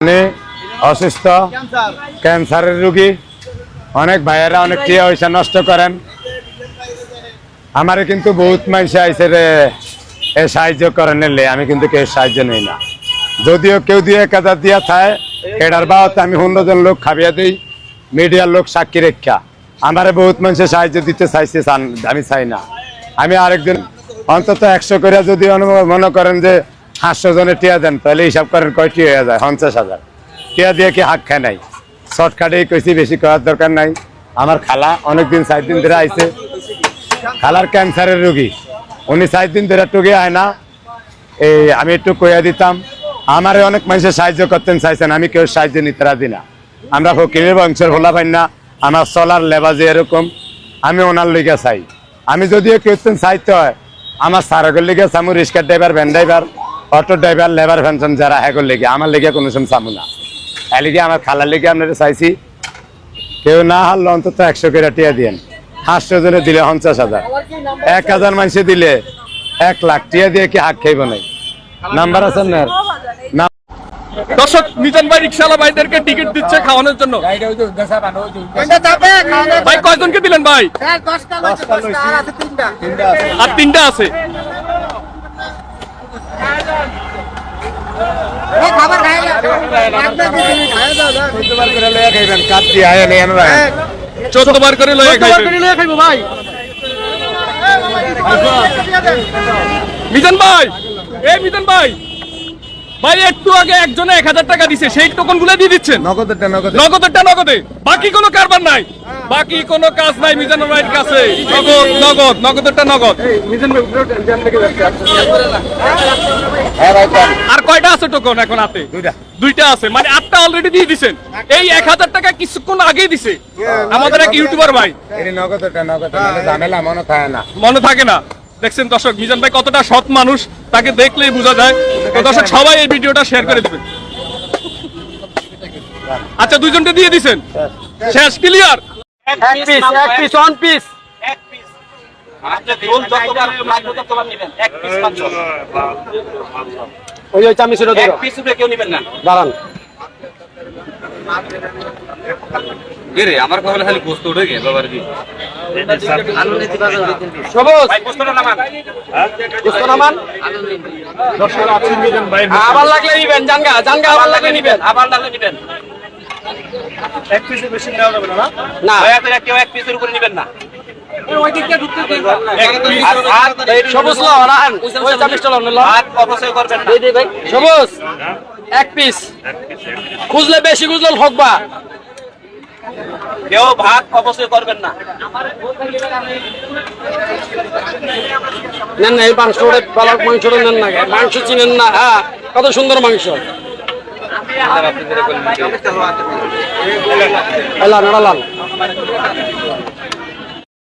মানে অসুস্থ ক্যান্সারের রোগী অনেক ভাইয়েরা অনেক টিয়া পয়সা নষ্ট করেন। আমারে কিন্তু বহুত মানুষ আইসে রে এ সাহায্য করেন নিলে আমি কিন্তু কেউ সাহায্য নেই না। যদিও কেউ 2-1000 দিয়া থাকে এটার বাবদ আমি 100 জন লোক খাবিয়া দিই, মিডিয়ার লোক সাক্ষী রেখা আমারে বহুত মানুষের সাহায্য দিতে চাইছে, আমি চাই না। আমি আরেকদিন অন্তত 100 করে যদি মনে করেন যে 500 জনের টিয়া দেন তাহলে হিসাব করেন কয়টি হয়ে যায় 50,000 টিয়া দিয়ে কি হাক খায় নাই। শর্টকাটেই কইছি, বেশি করার দরকার নাই। আমার খালা অনেকদিন 4 দিন ধরে আইছে, খালার ক্যান্সারের রোগী, উনি 4 দিন ধরে টুকে আয় না। এই আমি একটু কইয়া দিতাম, আমারে অনেক মানুষের সাহায্য করতেন চাইছেন, আমি কেউ সাহায্য নিতে রাজি না। আমরা ফকিরের বংশের ভোলা পাই না, আমার চলার লেবাজে এরকম, আমি ওনার লিগে চাই। আমি যদিও কেউ চাইতে হয় আমার সারগের লিগে চামু, রিক্সার driver, van driver, auto driver, labour pension যারা হ্যাগর লিগে, আমার লিগে কোনো সময় চামু না। এর লিগে আমার খালার লিগে আপনারা চাইছি, কেউ না হারলে অন্তত 100 করে টিয়া দিয়েন। 500 জনে দিলে 50,000, 1000 মানুষে দিলে 1 লাখ টিয়া দিয়ে কি হাক খাইব নাই। নাম্বার আছে না? দর্শক, মিজান ভাই রিকশাওয়ালা ভাইদেরকে টিকিট দিচ্ছে খাওয়ানোর জন্য। ভাই কয়জনকে দিলেন ভাই? আর 3টা আছে। চোদ্দবার করে লয়ে খাইব ভাই। মিজান ভাই, এই মিজান ভাই, ভাই একটু আগে একজনে 1000 টাকা দিছে, সেই টোকন গুলো দিয়ে দিচ্ছেন নগদে, বাকি কোনো কারবার নাই, বাকি কোনো কাজ নাই মিজান ভাইয়ের কাছে। নগদটা নগদ। আর কয়টা আছে টোকন এখন হাতে? 2টা আছে, মানে 8টা অলরেডি দিয়ে দিছেন। এই 1000 টাকা কিছুক্ষণ আগেই দিছে আমাদের এক ইউটিউবার ভাই। মনে থাকে না। দেখছেন দর্শক, মিজান ভাই কতটা সৎ মানুষ, তাকে দেখলেই বোঝা যায়। তো দর্শক সবাই এই ভিডিওটা শেয়ার করে দিবেন। আচ্ছা, 2জনকে দিয়ে দিছেন, শেষ, ক্লিয়ার। এক পিস ওয়ান পিস। ওই চামি ছিল, এক পিস উপরে কেউ নেবেন না, দাঁড়ান। রে আমার কবলে খালি গোস্ত উঠে গে বাবার কি সবুজ ভাই, গোস্তটা নামান, গোস্ত নামান। দর্শক আছে মিজান ভাই, আবার লাগলে নিবেন, জানগা আবার লাগলে নিবেন, এক পিসের বেশি নেওয়া যাবে না। না দয়া করে কেউ এক পিসের উপরে নেবেন না। ওই দিকটা ঢুকতে দিন, সবুজ লাও না, ওই চামিচটা লাও না, হাত অবশ্যই করবেন না। দে ভাই সবুজ, এক পিস খুঁজলে বেশি খুঁজলে ঠকবা, কেউ ভাগ অবশ্যই করবেন না। নেন না এই মাংসটা, পালক মাংসটা নেন না, মাংস চিনেন না? হ্যাঁ, কত সুন্দর মাংস। লাল